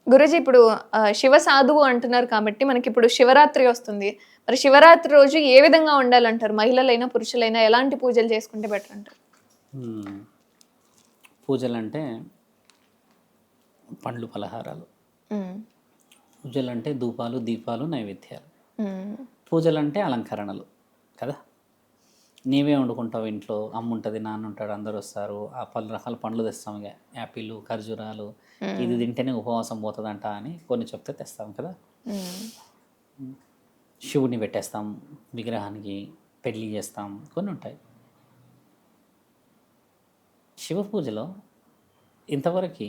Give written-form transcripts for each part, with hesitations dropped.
గురూజీ ఇప్పుడు శివ సాధువు అంటున్నారు కాబట్టి మనకిప్పుడు శివరాత్రి వస్తుంది. మరి శివరాత్రి రోజు ఏ విధంగా ఉండాలంటారు? మహిళలైనా, పురుషులైనా ఎలాంటి పూజలు చేసుకుంటే బెటర్ అంటారు? హ్మ్. పూజలంటే పండ్లు, పలహారాలు. హ్మ్. పూజలంటే ధూపాలు, దీపాలు, నైవేద్యాలు. హ్మ్. పూజలంటే అలంకరణలు కదా! నీవే వండుకుంటావు ఇంట్లో. అమ్మ ఉంటది, నాన్న ఉంటాడు, అందరూ వస్తారు. ఆ పలు రకాల పండ్లు తెస్తాం ఇగ. యాపిల్లు, ఖర్జూరాలు, ఇది హ్మ్. తింటేనే ఉపవాసం పోతదంట అని కొన్ని చెప్తే తెస్తాం కదా! హ్మ్. శివుడిని పెట్టేస్తాం విగ్రహానికి, పెళ్లి చేస్తాం. కొన్ని ఉంటాయి. శివ పూజలో ఇంతవరకి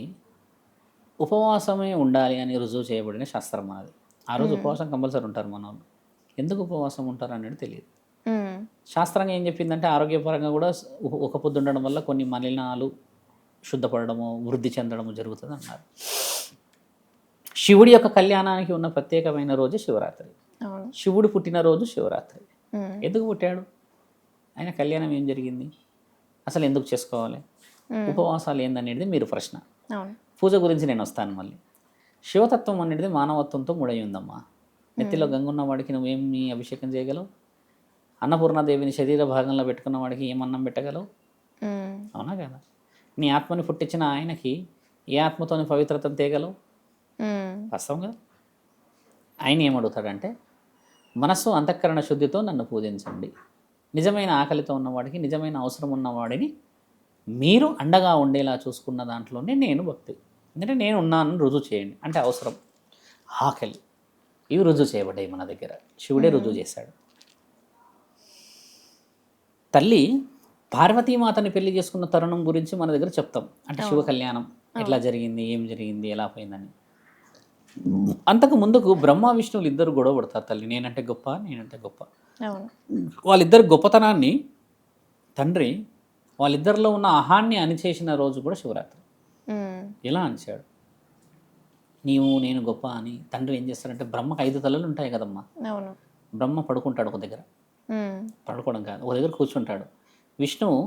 ఉపవాసమే ఉండాలి అని రుజువు చేయబడిన శాస్త్రం మనది. ఆ రోజు హ్మ్. ఉపవాసం కంపల్సరీ ఉంటారు మనోళ్ళు. ఎందుకు ఉపవాసం ఉంటారు అనేది తెలియదు. హ్మ్. శాస్త్రంగా ఏం చెప్పిందంటే ఆరోగ్యపరంగా కూడా ఒక పొద్దు ఉండడం వల్ల కొన్ని మలినాలు శుద్ధపడడము, వృద్ధి చెందడము జరుగుతుందన్నారు. శివుడి యొక్క కళ్యాణానికి ఉన్న ప్రత్యేకమైన రోజు శివరాత్రి. అవును. శివుడు పుట్టినరోజు శివరాత్రి. హ్మ్. ఎందుకు పుట్టాడు? ఆయన కళ్యాణం ఏం జరిగింది? అసలు ఎందుకు చేసుకోవాలి? హ్మ్. ఉపవాసాలు ఏందనేది మీరు ప్రశ్న. అవును. పూజ గురించి నేను వస్తాను మళ్ళీ. శివతత్వం అనేది మానవత్వంతో ముడై ఉందమ్మా. నెత్తిలో హ్మ్. గంగున్న వాడికి నువ్వేమి అభిషేకం చేయగలవు? అన్నపూర్ణాదేవిని శరీర భాగంలో పెట్టుకున్న వాడికి ఏం అన్నం పెట్టగలవు? హ్మ్. అవునా కదా? నీ ఆత్మని పుట్టించిన ఆయనకి ఏ ఆత్మతోని పవిత్రతను తేగలవు? హ్మ్. వాస్తవం కదా? ఆయన ఏమడుగుతాడంటే మనస్సు అంతఃకరణ శుద్ధితో నన్ను పూజించండి. నిజమైన ఆకలితో ఉన్నవాడికి, నిజమైన అవసరం ఉన్నవాడిని మీరు అండగా ఉండేలా చూసుకున్న దాంట్లోనే నేను భక్తి. ఎందుకంటే నేను ఉన్నానని రుజువు చేయండి. అంటే అవసరం, ఆకలి ఇవి రుజువు చేయబడ్డాయి మన దగ్గర. శివుడే హ్మ్. రుజువు చేశాడు. తల్లి పార్వతీమాతని పెళ్లి చేసుకున్న తరుణం గురించి మన దగ్గర చెప్తాం. అంటే శివ అవును. కళ్యాణం ఎట్లా అవును. జరిగింది, ఏం జరిగింది, ఎలా పోయిందని. అంతకు ముందుకు బ్రహ్మ విష్ణువులు ఇద్దరు గొడవ పడతారు తల్లి. నేనంటే గొప్ప, నేనంటే గొప్ప. అవును. వాళ్ళిద్దరి గొప్పతనాన్ని తండ్రి వాళ్ళిద్దరిలో ఉన్న అహాన్ని అణిచేసిన రోజు కూడా శివరాత్రి. హ్మ్. ఎలా అణిచాడు? నీవు నేను గొప్ప అని తండ్రి ఏం చేస్తాడంటే బ్రహ్మకు 5 తలలు ఉంటాయి కదమ్మా. అవును. బ్రహ్మ పడుకుంటాడు ఒక దగ్గర. హ్మ్. పడుకోవడం కాదు. ఒక దగ్గర కూర్చుంటాడు. విష్ణువు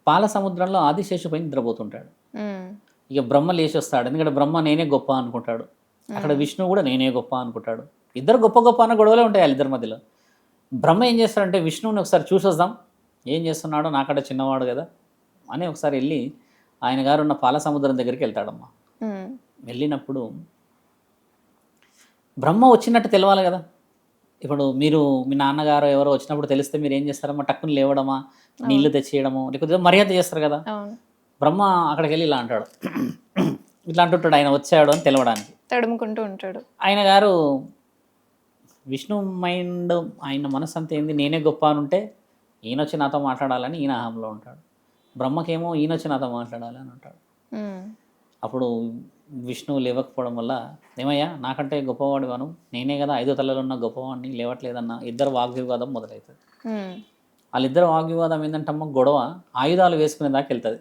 పాల సముద్రంలో ఆదిశేషుపై నిద్రపోతుంటాడు. హ్మ్. ఇక బ్రహ్మ లేచొస్తాడు. ఎందుకంటే బ్రహ్మ నేనే గొప్ప అనుకుంటాడు. అక్కడ హ్మ్. విష్ణువు కూడా నేనే గొప్ప అనుకుంటాడు. ఇద్దరు గొప్ప గొప్ప అన్న గొడవలే ఉంటాయి వాళ్ళిద్దరి మధ్యలో. బ్రహ్మ ఏం చేస్తాడంటే విష్ణువుని ఒకసారి చూసొద్దాం. ఏం చేస్తున్నాడో నాకంటే చిన్నవాడు కదా అని ఒకసారి వెళ్ళి ఆయన గారు ఉన్న పాల సముద్రం దగ్గరికి వెళ్తాడమ్మా. హ్మ్. వెళ్ళినప్పుడు బ్రహ్మ వచ్చినట్టు తెలవాలి కదా! ఇప్పుడు మీరు మీ నాన్నగారు ఎవరో వచ్చినప్పుడు తెలిస్తే మీరు ఏం చేస్తారమ్మా? టక్కున లేవడమా? అవును. నీళ్లు తెచ్చేయడమో లేకపోతే మర్యాద చేస్తారు కదా! అవును. బ్రహ్మ అక్కడికెళ్ళి ఇలా అంటాడు. ఇట్లా అంటుంటాడు ఆయన వచ్చాడు అని తెలవడానికి. తడుముకుంటూ ఉంటాడు. ఆయన గారు విష్ణు మైండ్ ఆయన మనసంతా ఏంది నేనే గొప్ప అనుంటే ఈయనొచ్చి నాతో మాట్లాడాలని ఈయన అహంలో ఉంటాడు. బ్రహ్మకేమో ఈయనొచ్చి నాతో మాట్లాడాలి అని ఉంటాడు. హ్మ్. అప్పుడు విష్ణువు లేవకపోవడం వల్ల ఏమయ్యా నాకంటే గొప్పవాడివాను నేనే కదా 5 తలలున్న గొప్పవాడిని లేవట్లేదన్న ఇద్దరు వాగ్వివాదం మొదలవుతుంది. హ్మ్. వాళ్ళిద్దరు వాగ్వివాదం ఏంటంటమ్మ గొడవ ఆయుధాలు వేసుకునే దాకా వెళ్తుంది.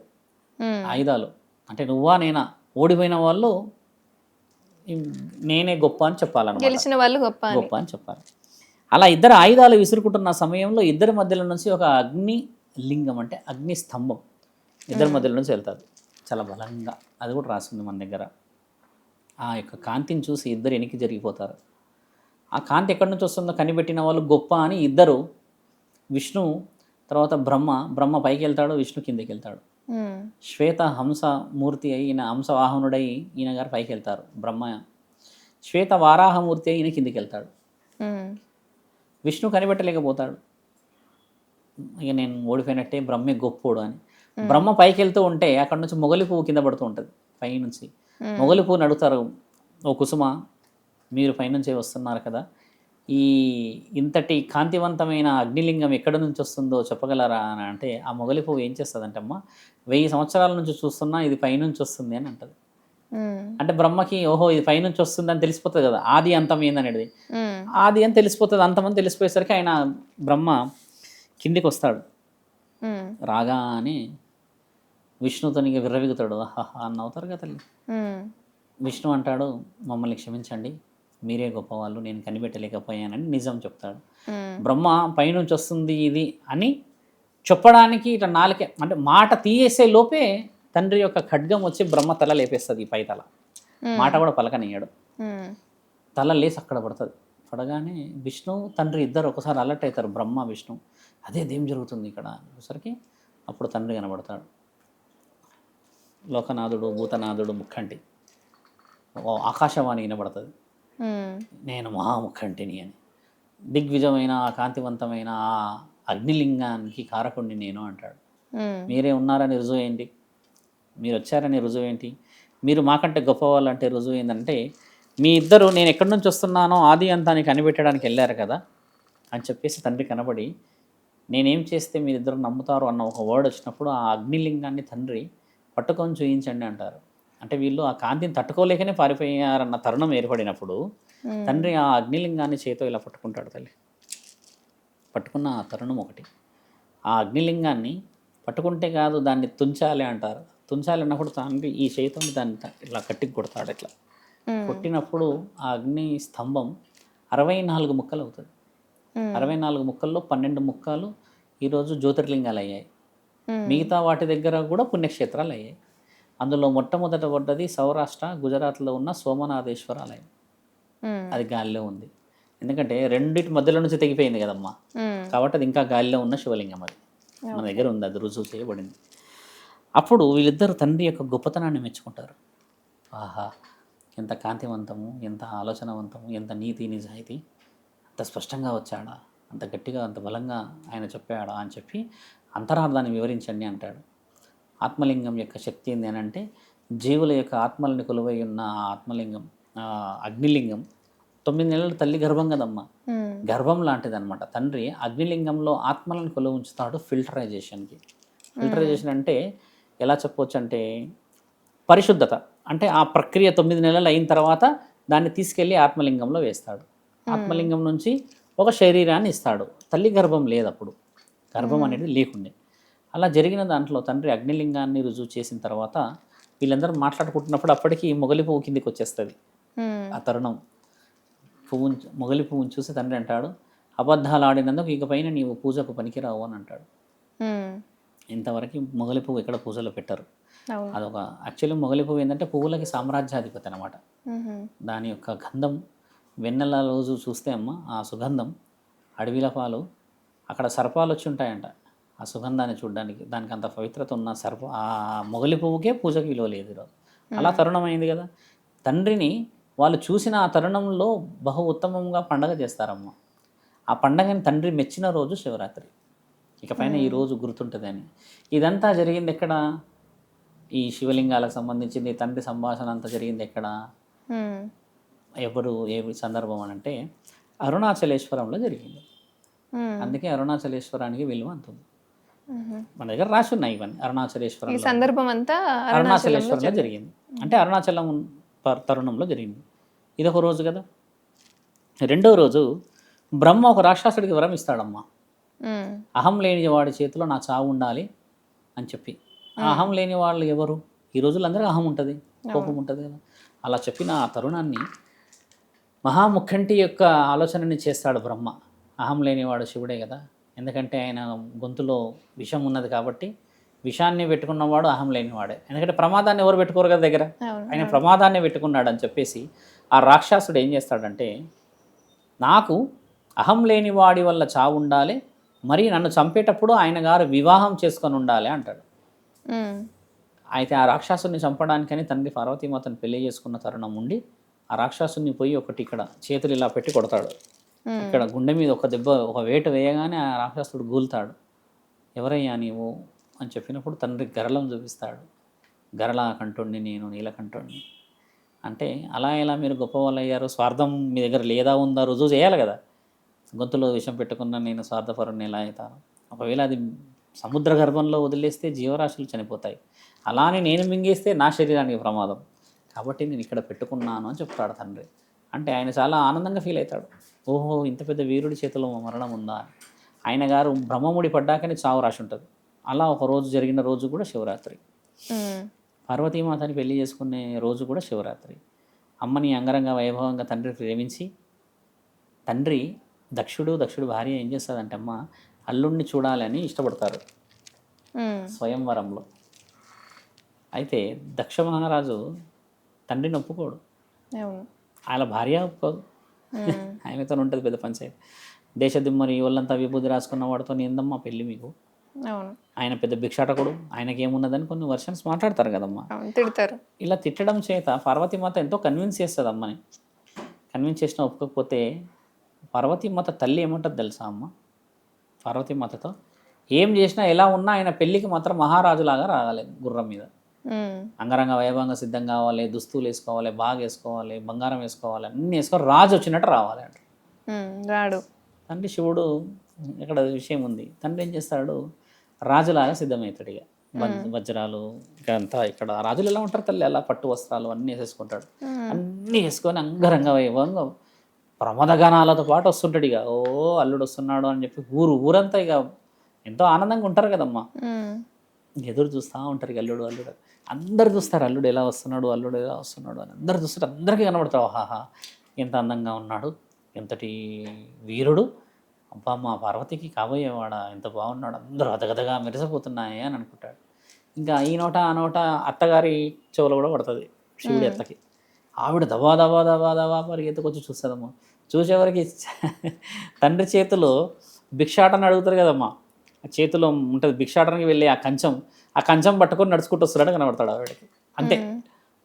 హ్మ్. ఆయుధాలు అంటే నువ్వా నేనా ఓడిపోయిన వాళ్ళు నేనే గొప్ప అని చెప్పాలన్నమాట. గెలిచిన వాళ్ళు గొప్ప అని. గొప్ప అని చెప్పాలి. అలా ఇద్దరు ఆయుధాలు విసురుకుంటున్న సమయంలో ఇద్దరి మధ్యలో నుంచి ఒక అగ్ని లింగం అంటే అగ్ని స్తంభం ఇద్దరి హ్మ్. మధ్యలో నుంచి వెళ్తుంది చాలా బలంగా. అది కూడా రాసింది మన దగ్గర. ఆ యొక్క కాంతిని చూసి ఇద్దరు వెనక్కి జరిగిపోతారు. ఆ కాంతి ఎక్కడి నుంచి వస్తుందో కనిపెట్టిన వాళ్ళు గొప్ప అని ఇద్దరు విష్ణు తర్వాత బ్రహ్మ పైకి వెళ్తాడు, విష్ణు కిందికి వెళ్తాడు. హ్మ్. శ్వేత హంస మూర్తి అయి ఈయన హంసవాహనుడై ఈయన గారు పైకి వెళ్తారు బ్రహ్మ. శ్వేత వారాహమూర్తి అయి ఈయన కిందికి వెళ్తాడు. హ్మ్. విష్ణు కనిపెట్టలేకపోతాడు. ఇక నేను ఓడిపోయినట్టే బ్రహ్మే గొప్పోడు అని. హ్మ్. బ్రహ్మ పైకి వెళ్తూ ఉంటే అక్కడ నుంచి మొగలి పువ్వు కింద పడుతూ ఉంటుంది పైనుంచి. హ్మ్. మొగలి పువ్వుని అడుగుతారు, ఓ కుసుమ మీరు పైనుంచే వస్తున్నారు కదా, ఈ ఇంతటి కాంతివంతమైన అగ్నిలింగం ఎక్కడి నుంచి వస్తుందో చెప్పగలరా అని అంటే ఆ మొగలి పువ్వు ఏం చేస్తుందంటే అమ్మ 1000 సంవత్సరాల నుంచి చూస్తున్నా ఇది పైనుంచి వస్తుంది అని అంటది. హ్మ్. అంటే బ్రహ్మకి ఓహో ఇది పైనుంచి వస్తుందని తెలిసిపోతుంది కదా, ఆది అంతం ఏందనేది. హ్మ్. ఆది అని తెలిసిపోతుంది, అంతమని తెలిసిపోయేసరికి ఆయన బ్రహ్మ కిందికి వస్తాడు. హ్మ్. రాగానే విష్ణుతోనిగా విర్రవీగుతాడు. ఆహాహా అని నవ్వుతారు కదా తల్లి. హ్మ్. విష్ణు అంటాడు మమ్మల్ని క్షమించండి, మీరే గొప్పవాళ్ళు నేను కనిపెట్టలేకపోయానని నిజం చెప్తాడు. హ్మ్. బ్రహ్మ పైనుంచి వస్తుంది ఇది అని చెప్పడానికి ఇట్లా నాలుకే అంటే మాట తీయేసే లోపే తండ్రి యొక్క ఖడ్గం వచ్చి బ్రహ్మ తల లేపేస్తుంది ఈ పైతల. మాట కూడా పలకనియ్యాడు. ఉమ్, తల లేసి అక్కడ పడుతుంది. పడగానే విష్ణు తండ్రి ఇద్దరు ఒకసారి అలర్ట్ అవుతారు, బ్రహ్మ విష్ణు. అదేం జరుగుతుంది ఇక్కడ అనేసరికి అప్పుడు తండ్రి కనబడతాడు. లోకనాథుడు భూతనాథుడు ముక్కంటి. ఆకాశవాణి వినబడుతుంది, ఉమ్, నేను మహాముఖంటిని అని. దిగ్విజమైన కాంతివంతమైన ఆ అగ్నిలింగానికి కారకుణ్ణి నేను అంటాడు. ఉమ్, మీరే ఉన్నారని రుజువు ఏంటి, మీరు వచ్చారని రుజువు ఏంటి, మీరు మాకంటే గొప్పవాళ్ళంటే రుజువు ఏంటంటే మీ ఇద్దరు నేను ఎక్కడి నుంచి వస్తున్నానో ఆది అంతాన్ని కనిపెట్టడానికి వెళ్ళారు కదా అని చెప్పేసి తండ్రి కనబడి, నేనేం చేస్తే మీరిద్దరు నమ్ముతారు అన్న ఒక వర్డ్ వచ్చినప్పుడు ఆ అగ్నిలింగాన్ని తండ్రి పట్టుకొని చూయించండి అంటారు. అంటే వీళ్ళు ఆ కాంతిని తట్టుకోలేకనే పారిపోయారన్న తరుణం ఏర్పడినప్పుడు తండ్రి ఆ అగ్నిలింగాన్ని చేతితో ఇలా పట్టుకుంటాడు. తల్లి పట్టుకున్న ఆ తరుణం ఒకటి. ఆ అగ్నిలింగాన్ని పట్టుకుంటే కాదు, దాన్ని తుంచాలి అంటారు. తుంచాలి అన్నప్పుడు తండ్రి ఈ చేతితో దాన్ని ఇలా కట్టి కొడతాడు. ఇట్లా కొట్టినప్పుడు ఆ అగ్ని స్తంభం 64 ముక్కలు అవుతుంది. 64 ముక్కల్లో 12 ముక్కలు ఈరోజు జ్యోతిర్లింగాలు అయ్యాయి. మిగతా వాటి దగ్గర కూడా పుణ్యక్షేత్రాలు అయ్యాయి. అందులో మొట్టమొదట పడ్డది సౌరాష్ట్ర గుజరాత్లో ఉన్న సోమనాథేశ్వర ఆలయం. అది గాలిలో ఉంది, ఎందుకంటే రెండింటి మధ్యలో నుంచి తెగిపోయింది కదమ్మా, కాబట్టి అది ఇంకా గాలిలో ఉన్న శివలింగం. అది మన దగ్గర ఉంది, అది రుజువు చేయబడింది. అప్పుడు వీళ్ళిద్దరు తండ్రి యొక్క గొప్పతనాన్ని మెచ్చుకుంటారు. ఆహా, ఎంత కాంతివంతము, ఎంత ఆలోచనవంతము, ఎంత నీతి నిజాయితీ, అంత స్పష్టంగా వచ్చాడా, అంత గట్టిగా అంత బలంగా ఆయన చెప్పాడా అని చెప్పి అంతరార్థాన్ని వివరించండి అంటాడు. ఆత్మలింగం యొక్క శక్తి ఏంది అని అంటే, జీవుల యొక్క ఆత్మల్ని కొలువై ఉన్న ఆ ఆత్మలింగం, అగ్నిలింగం 9 నెలలు తల్లి గర్భం కదమ్మా, గర్భం లాంటిది అనమాట. తండ్రి అగ్నిలింగంలో ఆత్మలను కొలువు ఉంచుతాడు ఫిల్టరైజేషన్కి. ఫిల్టరైజేషన్ అంటే ఎలా చెప్పవచ్చు అంటే పరిశుద్ధత. అంటే ఆ ప్రక్రియ 9 నెలలు అయిన తర్వాత దాన్ని తీసుకెళ్ళి ఆత్మలింగంలో వేస్తాడు. ఆత్మలింగం నుంచి ఒక శరీరాన్ని ఇస్తాడు. తల్లి గర్భం లేదు అప్పుడు, గర్భం అనేది లేకుండే. అలా జరిగిన దాంట్లో తండ్రి అగ్నిలింగాన్ని రుజువు చేసిన తర్వాత వీళ్ళందరూ మాట్లాడుకుంటున్నప్పుడు అప్పటికి మొగలి పువ్వు కిందికి వచ్చేస్తుంది. ఆ తరుణం మొగలి పువ్వుని చూసి తండ్రి అంటాడు, అబద్ధాలు ఆడినందుకు ఇకపైన నీవు పూజకు పనికిరావు అని అంటాడు. ఇంతవరకు మొగలి పువ్వు ఎక్కడ పూజలో పెట్టరు. అదొక యాక్చువల్లీ మొగలి పువ్వు ఏంటంటే పువ్వులకి సామ్రాజ్యాధిపతి అనమాట. దాని యొక్క గంధం వెన్నెల రోజు చూస్తే అమ్మ ఆ సుగంధం, అడవిల పాలు, అక్కడ సర్పాలు వచ్చి ఉంటాయంట ఆ సుగంధాన్ని చూడడానికి. దానికి అంత పవిత్రత ఉన్న ఆ మొగలి పువ్వుకే పూజకి విలువ లేదు ఈరోజు. అలా తరుణం అయింది కదా. తండ్రిని వాళ్ళు చూసిన ఆ తరుణంలో బహు ఉత్తమంగా పండగ చేస్తారమ్మ. ఆ పండగని తండ్రి మెచ్చిన రోజు శివరాత్రి. ఇకపైన ఈ రోజు గుర్తుంటుందని. ఇదంతా జరిగింది ఎక్కడ, ఈ శివలింగాలకు సంబంధించింది తండ్రి సంభాషణ అంతా జరిగింది ఎక్కడ, ఎవరు ఏ సందర్భం అని అంటే అరుణాచలేశ్వరంలో జరిగింది. అందుకే అరుణాచలేశ్వరానికి విలువ అంతుంది. మన దగ్గర రాసి ఉన్నాయి ఇవన్నీ. అరుణాచలేశ్వరం సందర్భం అంతా అరుణాచలేశ్వరంలో జరిగింది, అంటే అరుణాచలం తరుణంలో జరిగింది. ఇదొక రోజు కదా. రెండో రోజు బ్రహ్మ ఒక రాక్షసుడికి వరం ఇస్తాడమ్మా, అహం లేని వాడి చేతిలో నా చావు ఉండాలి అని చెప్పి. ఆ అహం లేని వాళ్ళు ఎవరు, ఈ రోజుల్లో అందరికీ అహం ఉంటుంది, కోపం ఉంటుంది కదా. అలా చెప్పిన ఆ తరుణాన్ని మహాముఖంటి యొక్క ఆలోచనని చేస్తాడు బ్రహ్మ. అహం లేనివాడు శివుడే కదా, ఎందుకంటే ఆయన గొంతులో విషం ఉన్నది కాబట్టి విషాన్ని పెట్టుకున్నవాడు అహం లేనివాడే. ఎందుకంటే ప్రమాదాన్ని ఎవరు పెట్టుకోరు కదా దగ్గర, ఆయన ప్రమాదాన్ని పెట్టుకున్నాడు అని చెప్పేసి ఆ రాక్షసుడు ఏం చేస్తాడంటే, నాకు అహం లేని వాడి వల్ల చావు ఉండాలి, మరి నన్ను చంపేటప్పుడు ఆయన గారు వివాహం చేసుకొని ఉండాలి అంటాడు. అయితే ఆ రాక్షసుని చంపడానికని తండ్రి పార్వతీమాతను పెళ్లి చేసుకున్న తరుణం ఉండి ఆ రాక్షసుని పోయి ఒకటి ఇక్కడ చేతులు ఇలా పెట్టి కొడతాడు. ఇక్కడ గుండె మీద ఒక దెబ్బ, ఒక వేట వేయగానే ఆ రాక్షసుడు గూలుతాడు. ఎవరయ్యా నీవు అని చెప్పినప్పుడు తండ్రి గరళం చూపిస్తాడు. గరళ కంఠుణ్ణి నేను, నీలకంఠుణ్ణి అంటే అలా ఎలా మీరు గొప్ప వాళ్ళు అయ్యారు, స్వార్థం మీ దగ్గర లేదా ఉందా రుజువు చేయాలి కదా. గొంతులో విషం పెట్టుకున్న నేను స్వార్థపరుణ్ణి ఎలా అవుతాను. ఒకవేళ అది సముద్ర గర్భంలో వదిలేస్తే జీవరాశులు చనిపోతాయి, అలానే నేను మింగేస్తే నా శరీరానికి ప్రమాదం, కాబట్టి నేను ఇక్కడ పెట్టుకున్నాను అని చెప్తాడు తండ్రి. అంటే ఆయన చాలా ఆనందంగా ఫీల్ అవుతాడు. ఓహో, ఇంత పెద్ద వీరుడి చేతిలో మరణం ఉందా అని. ఆయన గారు బ్రహ్మముడి పడ్డాకని చావు రాసి ఉంటుంది. అలా ఒక రోజు జరిగిన రోజు కూడా శివరాత్రి. పార్వతీమాతని పెళ్లి చేసుకునే రోజు కూడా శివరాత్రి. అమ్మని అంగరంగ వైభవంగా తండ్రి ప్రేమించి, తండ్రి దక్షుడు భార్య ఏం చేస్తుందంటే అమ్మ అల్లుడిని చూడాలని ఇష్టపడతారు స్వయంవరంలో. అయితే దక్ష మహారాజు తండ్రిని ఒప్పుకోడు, అవును. వాళ్ళ భార్య ఒప్పుకోదు. ఆయనతో ఉంటుంది పెద్ద పంచాయతీ. దేశదిమ్మరి ఒళ్ళంతా విభూతి రాసుకున్న వాడితో ఏందమ్మా పెళ్ళి మీకు, అవును. ఆయన పెద్ద భిక్షాటకుడు, ఆయనకి ఏమున్నదని కొన్ని వర్షన్స్ మాట్లాడతారు కదమ్మా. అవును. తిడతారు. ఇలా తిట్టడం చేత పార్వతీమాత ఎంతో కన్విన్స్ చేస్తుంది అమ్మని. కన్విన్స్ చేసిన ఒప్పుకోకపోతే పార్వతీమాత తల్లి ఏమంటుంది తెలుసా అమ్మ? పార్వతీమాతతో ఏం చేసినా ఎలా ఉన్నా ఆయన పెళ్ళికి మాత్రం మహారాజులాగా రావాలి, గుర్రం మీద అంగరంగ వైభవంగా సిద్ధం కావాలి, దుస్తులు వేసుకోవాలి, బాగా వేసుకోవాలి, బంగారం వేసుకోవాలి, అన్నీ వేసుకొని రాజు వచ్చినట్టు రావాలి అంట. రాడు. తండ్రి శివుడు ఇక్కడ విషయం ఉంది. తండ్రి ఏం చేస్తాడు, రాజులాగా సిద్ధమవుతాడు. ఇక వజ్రాలు ఇకంతా ఇక్కడ రాజులు ఎలా ఉంటారు తల్లి, అలా పట్టు వస్త్రాలు అన్నీ వేసేసుకుంటాడు. అన్నీ వేసుకొని అంగరంగ వైభవంగా ప్రమదగానాలతో పాటు వస్తుంటాడు. ఇక ఓ అల్లుడు వస్తున్నాడు అని చెప్పి ఊరంతా ఇక ఎంతో ఆనందంగా ఉంటారు కదమ్మా. ఎదురు చూస్తూ ఉంటారు ఇక అల్లుడు అల్లుడు అందరు చూస్తారు, అల్లుడు ఎలా వస్తున్నాడు, అల్లుడు ఎలా వస్తున్నాడు అని అందరు చూస్తారు. అందరికీ కనబడతారు, ఆహాహా ఎంత అందంగా ఉన్నాడు, ఎంతటి వీరుడు, అబ్బా మా పార్వతికి కాబోయేవాడా ఎంత బాగున్నాడు, అందరూ అదగదగా మెరిసిపోతున్నాయి అని అనుకుంటాడు. ఇంకా ఈ నోట ఆ నోట అత్తగారి చెవులు కూడా పడుతుంది శివుడి అత్తకి. ఆవిడ దబా దబా దబా దబా పరిగెత్తుకొచ్చి చూస్తుందమ్మా. చూసేవరకు తండ్రి చేతిలో భిక్షాటన అడుగుతారు కదమ్మా, ఆ చేతిలో ఉంటుంది భిక్షాటనకి వెళ్ళి ఆ కంచం పట్టుకొని నడుచుకుంటూ వస్తున్నాడు కనబడతాడు ఆవిడకి. అంటే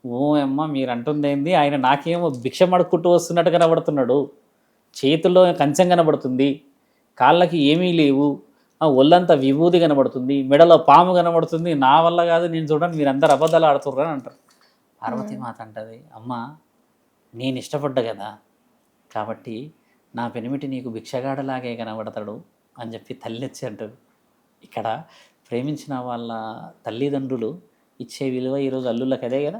ఓ అమ్మ మీరు అంటుంది ఏంది, ఆయన నాకేమో భిక్ష మడుక్కుంటూ వస్తున్నట్టు కనబడుతున్నాడు, చేతుల్లో కంచం కనబడుతుంది, కాళ్ళకి ఏమీ లేవు, ఆ ఒళ్ళంతా విభూతి కనబడుతుంది, మెడలో పాము కనబడుతుంది, నా వల్ల కాదు నేను చూడండి మీరు అందరు అబద్ధాలు ఆడుతుర్రు అని అంటారు. పార్వతీమాత అంటది, అమ్మ నేను ఇష్టపడ్డా కదా కాబట్టి నా పెనిమిటి నీకు భిక్షగాడలాగే కనబడతాడు అని చెప్పి తల్లి వచ్చి అంటుంది. ఇక్కడ ప్రేమించిన వాళ్ళ తల్లిదండ్రులు ఇచ్చే విలువ ఈరోజు అల్లుళ్ళకి అదే కదా,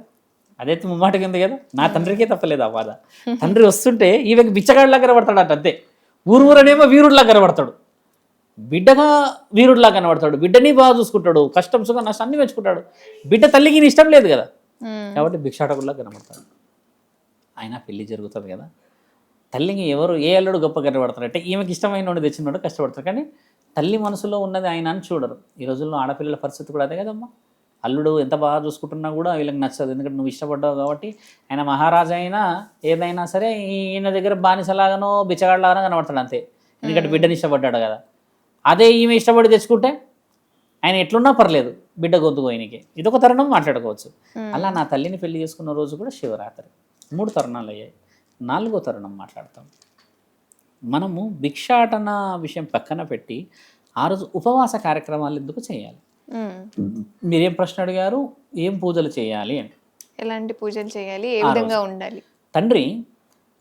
అదైతే ముమ్మాట కింద కదా. నా తండ్రికే తప్పలేదు ఆ బాధ. తండ్రి వస్తుంటే ఈమెకి బిచ్చగాడిలా కనబడతాడు అంట, అంతే. ఊరూరనేమో వీరుడిలా కనబడతాడు, బిడ్డగా వీరుడిలా కనబడతాడు, బిడ్డని బాగా చూసుకుంటాడు, కష్టం సుఖం నష్టం అన్ని మెచ్చుకుంటాడు. బిడ్డ తల్లికి ఇష్టం లేదు కదా కాబట్టి భిక్షాటకుల్లా కనబడతాడు. ఆయన పెళ్లి జరుగుతుంది కదా, తల్లికి ఎవరు ఏ అల్లుడు గొప్ప కనబడతారు అంటే ఈమెకి ఇష్టమైన వాడు తెచ్చినోడు కష్టపడతారు, కానీ తల్లి మనసులో ఉన్నది ఆయన అని చూడరు. ఈ రోజుల్లో ఆడపిల్లల పరిస్థితి కూడా అదే కదమ్మా. అల్లుడు ఎంత బాగా చూసుకుంటున్నా కూడా వీళ్ళకి నచ్చదు, ఎందుకంటే నువ్వు ఇష్టపడ్డావు కాబట్టి. ఆయన మహారాజా అయినా ఏదైనా సరే ఈయన దగ్గర బానిసలాగానో బిచ్చగాడలాగానో కనబడతాడు అంతే, ఎందుకంటే బిడ్డని ఇష్టపడ్డాడు కదా. అదే ఈమె ఇష్టపడి తెచ్చుకుంటే ఆయన ఎట్లున్నా పర్లేదు, బిడ్డ గొంతుకు ఆయనకి ఇదొక తరుణం మాట్లాడుకోవచ్చు. అలా నా తల్లిని పెళ్లి చేసుకున్న రోజు కూడా శివరాత్రి. 3 తరుణాలు అయ్యాయి. 4వ తరుణం మాట్లాడతాం. మనము భిక్షాటన విషయం పక్కన పెట్టి ఆ రోజు ఉపవాస కార్యక్రమాలు ఎందుకు చేయాలి? మీరేం ప్రశ్న అడిగారు, ఏం పూజలు చేయాలి అని. ఎలాంటి పూజలు చేయాలి, ఏ విధంగా ఉండాలి? తండ్రి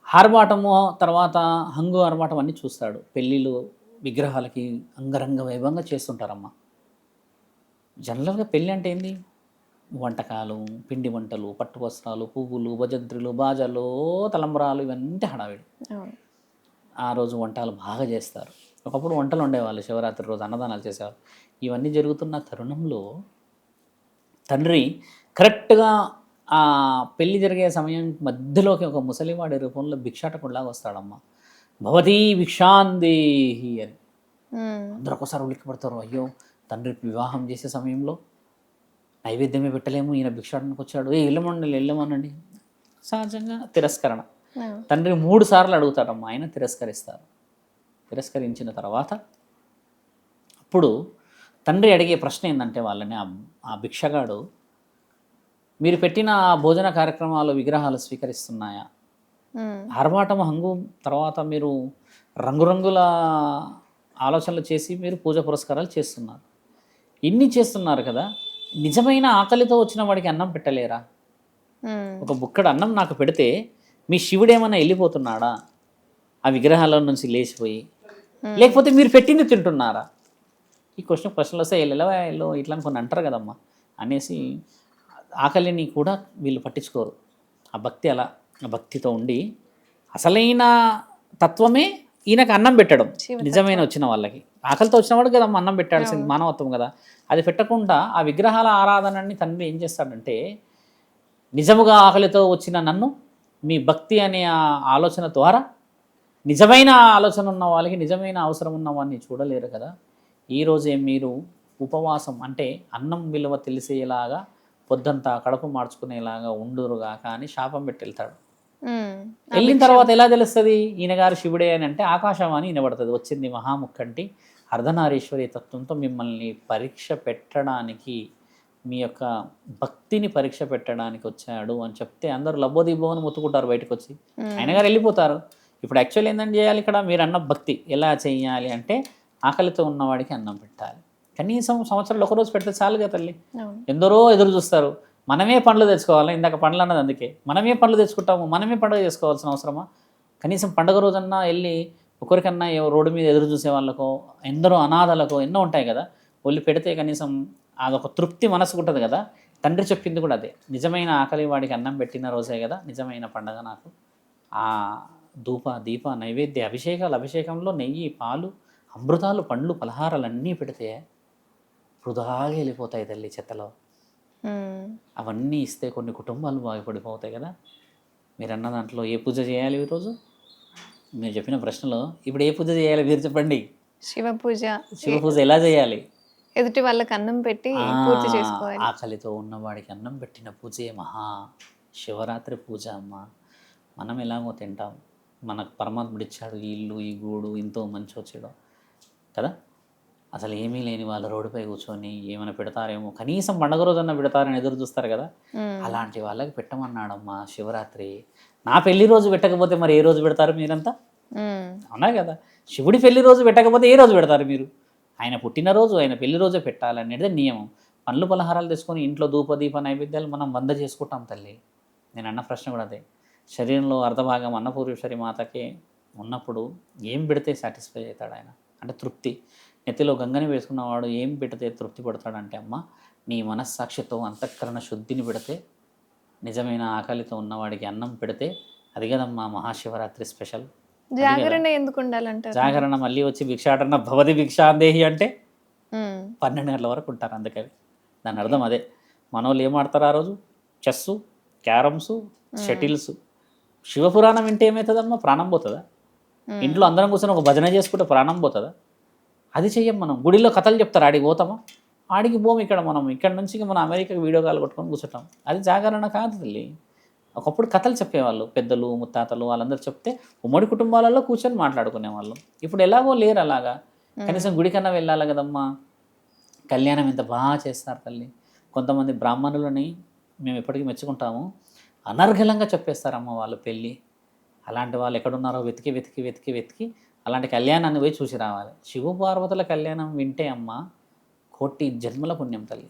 ఆర్భాటము తర్వాత హంగు ఆర్భాటం అన్నీ చూస్తాడు. పెళ్ళిళ్ళు విగ్రహాలకి అంగరంగ వైభవంగా చేస్తుంటారమ్మా. జనరల్గా పెళ్ళి అంటే ఏంది, వంటకాలు, పిండి వంటలు, పట్టు వస్త్రాలు, పువ్వులు, భజంత్రులు, బాజాలు, తలంబరాలు, ఇవన్నీ హడావిడి. ఆ రోజు వంటలు బాగా చేస్తారు. ఒకప్పుడు వంటలు ఉండేవాళ్ళు, శివరాత్రి రోజు అన్నదానాలు చేసేవారు. ఇవన్నీ జరుగుతున్న తరుణంలో తండ్రి కరెక్ట్గా ఆ పెళ్ళి జరిగే సమయం మధ్యలోకి ఒక ముసలివాడి రూపంలో భిక్షాటకుడిలాగా వస్తాడమ్మా. భవతీ భిక్షాందేహి అని అందరూ ఒకసారి ఉలిక్కిపడతారు. అయ్యో తండ్రి వివాహం చేసే సమయంలో నైవేద్యమే పెట్టలేము, ఈయన భిక్షాటనకు వచ్చాడు, వెళ్ళమనండి. సహజంగా తిరస్కరణ. తండ్రి 3 సార్లు అడుగుతాడమ్మా, ఆయన తిరస్కరిస్తారు. తిరస్కరించిన తర్వాత అప్పుడు తండ్రి అడిగే ప్రశ్న ఏంటంటే వాళ్ళని, ఆ భిక్షగాడు మీరు పెట్టిన భోజన కార్యక్రమాలు విగ్రహాలు స్వీకరిస్తున్నాయా? ఆర్భాటం హంగు తర్వాత మీరు రంగురంగుల ఆలోచనలు చేసి మీరు పూజ పురస్కారాలు చేస్తున్నారు, ఇన్ని చేస్తున్నారు కదా, నిజమైన ఆకలితో వచ్చిన వాడికి అన్నం పెట్టలేరా? ఒక బుక్కడు అన్నం నాకు పెడితే మీ శివుడేమన్నా వెళ్ళిపోతున్నాడా ఆ విగ్రహాల నుంచి లేచిపోయి, లేకపోతే మీరు పెట్టింది తింటున్నారా? ఈ ప్రశ్నలు వస్తే ఎల్లో ఇట్లా కొన్ని అంటారు కదమ్మా అనేసి ఆకలిని కూడా వీళ్ళు పట్టించుకోరు. ఆ భక్తి అలా, ఆ భక్తితో ఉండి అసలైన తత్వమే ఈయనకు అన్నం పెట్టడం. నిజమైన వచ్చిన వాళ్ళకి ఆకలితో వచ్చిన వాడు కదమ్మా అన్నం పెట్టాల్సింది, మానవత్వం కదా. అది పెట్టకుండా ఆ విగ్రహాల ఆరాధనని తండ్రి ఏం చేస్తాడంటే, నిజముగా ఆకలితో వచ్చిన నన్ను మీ భక్తి అనే ఆ ఆలోచన ద్వారా నిజమైన ఆలోచన ఉన్న వాళ్ళకి, నిజమైన అవసరం ఉన్న వాడిని చూడలేరు కదా. ఈరోజే మీరు ఉపవాసం అంటే అన్నం విలువ తెలిసేలాగా పొద్దంతా కడుపు మార్చుకునేలాగా ఉండురుగా కానీ శాపం పెట్టి వెళ్తాడు. ఉమ్. వెళ్ళిన తర్వాత ఎలా తెలుస్తుంది ఈయన గారు శివుడే అని అంటే ఆకాశవాణి వినబడుతుంది, వచ్చింది మహాముఖంటి అర్ధనారీశ్వరి తత్వంతో మిమ్మల్ని పరీక్ష పెట్టడానికి, మీ యొక్క భక్తిని పరీక్ష పెట్టడానికి వచ్చాడు అని చెప్తే అందరూ లబ్బోదిబ్బో అని ముత్తుకుంటారు బయటకు వచ్చి. ఆయన గారు వెళ్ళిపోతారు. ఇప్పుడు యాక్చువల్ ఏంటంటే చేయాలి ఇక్కడ, మీరు అన్న భక్తి ఎలా చేయాలి అంటే ఆకలితో ఉన్నవాడికి అన్నం పెట్టాలి. కనీసం సంవత్సరంలో ఒకరోజు పెడితే చాలుగా తల్లి. అవును. ఎందరో ఎదురు చూస్తారు. మనమే పండ్లు తెచ్చుకోవాలి, ఇందాక పండ్లు అన్నది అందుకే. మనమే పండ్లు తెచ్చుకుంటాము, మనమే పండుగ చేసుకోవాల్సిన అవసరమా? కనీసం పండుగ రోజన్నా వెళ్ళి ఒకరికన్నా రోడ్డు మీద ఎదురు చూసే వాళ్ళకో, ఎందరో అనాథలకో ఎన్నో ఉంటాయి కదా, వెళ్ళి పెడితే కనీసం అదొక తృప్తి మనసుకు ఉంటుంది కదా. తండ్రి చెప్పింది కూడా అదే, నిజమైన ఆకలి వాడికి అన్నం పెట్టిన రోజే కదా నిజమైన పండగ నాకు. ఆ దీప నైవేద్య అభిషేకంలో నెయ్యి, పాలు, అమృతాలు, పండ్లు, పలహారాలు అన్నీ పెడితే వృధాగా వెళ్ళిపోతాయి తల్లి చెత్తలో. ఉమ్. అవన్నీ ఇస్తే కొన్ని కుటుంబాలు బాగుపడిపోతాయి కదా. మీరు అన్న దాంట్లో ఏ పూజ చేయాలి ఈరోజు? మీరు చెప్పిన ప్రశ్నలో ఇప్పుడు ఏ పూజ చేయాలి మీరు చెప్పండి. శివ పూజ, శివ పూజ ఎలా చేయాలి? ఎదుటి వాళ్ళకి అన్నం పెట్టి పూర్తి చేసుకోవాలి. ఆకలితో ఉన్నవాడికి అన్నం పెట్టిన పూజే మహా శివరాత్రి పూజ అమ్మ. మనం ఎలాగో తింటాం, మనకు పరమాత్ముడు ఇచ్చాడు ఈ ఇల్లు, ఈ గూడు, ఎంతో మంచి వచ్చాడు కదా. అసలు ఏమీ లేని వాళ్ళు రోడ్డుపై కూర్చొని ఏమైనా పెడతారేమో, కనీసం పండుగ రోజన్నా పెడతారని ఎదురు చూస్తారు కదా. అలాంటి వాళ్ళకి పెట్టమన్నాడమ్మా శివరాత్రి. నా పెళ్లి రోజు పెట్టకపోతే మరి ఏ రోజు పెడతారు మీరంతా? అవునా కదా. శివుడి పెళ్లి రోజు పెట్టకపోతే ఏ రోజు పెడతారు మీరు? ఆయన పుట్టినరోజు, ఆయన పెళ్లి రోజే పెట్టాలనేది నియమం. పండ్లు పలహారాలు తెచ్చుకొని ఇంట్లో దీప నైవేద్యాలు మనం 100 చేసుకుంటాం తల్లి. నేను అన్న ప్రశ్న కూడా అదే. శరీరంలో అర్ధభాగం అన్నపూర్ణేశ్వరి మాతకే ఉన్నప్పుడు ఏం పెడితే సాటిస్ఫై అవుతాడు ఆయన అంటే తృప్తి. నెత్తిలో గంగని వేసుకున్నవాడు ఏం పెడితే తృప్తి పడతాడంటే అమ్మ, నీ మనస్సాక్షితో అంతఃకరణ శుద్ధిని పెడితే, నిజమైన ఆకలితో ఉన్నవాడికి అన్నం పెడితే, అది కదమ్మా మహాశివరాత్రి స్పెషల్. జాగరణ ఎందుకు ఉండాలంటారు? జాగరణ మళ్ళీ వచ్చి భిక్షాటన భవతి భిక్షాందేహి అంటే 12 గంటల వరకు ఉంటారు. అందుకని దాని అర్థం అదే. మనోళ్ళు ఏం ఆడతారు ఆ రోజు? Chess, carroms, shuttles. శివపురాణం వింటే ఏమవుతుందమ్మా? ప్రాణం పోతుందా? ఇంట్లో అందరం కూర్చొని ఒక భజన చేసుకుంటే ప్రాణం పోతుందా? అది చెయ్యం మనం. గుడిలో కథలు చెప్తారు, ఆడికి పోతామా? ఆడికి పోము. ఇక్కడ నుంచి మనం అమెరికాకి వీడియో కాల్ కొట్టుకొని కూర్చుంటాం. అది జాగరణ కాదు తల్లి. ఒకప్పుడు కథలు చెప్పేవాళ్ళు పెద్దలు, ముత్తాతలు, వాళ్ళందరూ చెప్తే ఉమ్మడి కుటుంబాలలో కూర్చొని మాట్లాడుకునేవాళ్ళు. ఇప్పుడు ఎలాగో లేరు అలాగా. కనీసం గుడికన్నా వెళ్ళాలి కదమ్మా. కళ్యాణం ఎంత బాగా చేస్తారు తల్లి. కొంతమంది బ్రాహ్మణులని మేము ఎప్పటికీ మెచ్చుకుంటాము, అనర్గళంగా చెప్పేస్తారమ్మ వాళ్ళు పెళ్ళి. అలాంటి వాళ్ళు ఎక్కడున్నారో వెతికి అలాంటి కళ్యాణాన్ని పోయి చూసి రావాలి. శివ పార్వతుల కళ్యాణం వింటే అమ్మ 1,000,000 జన్మల పుణ్యం తల్లి.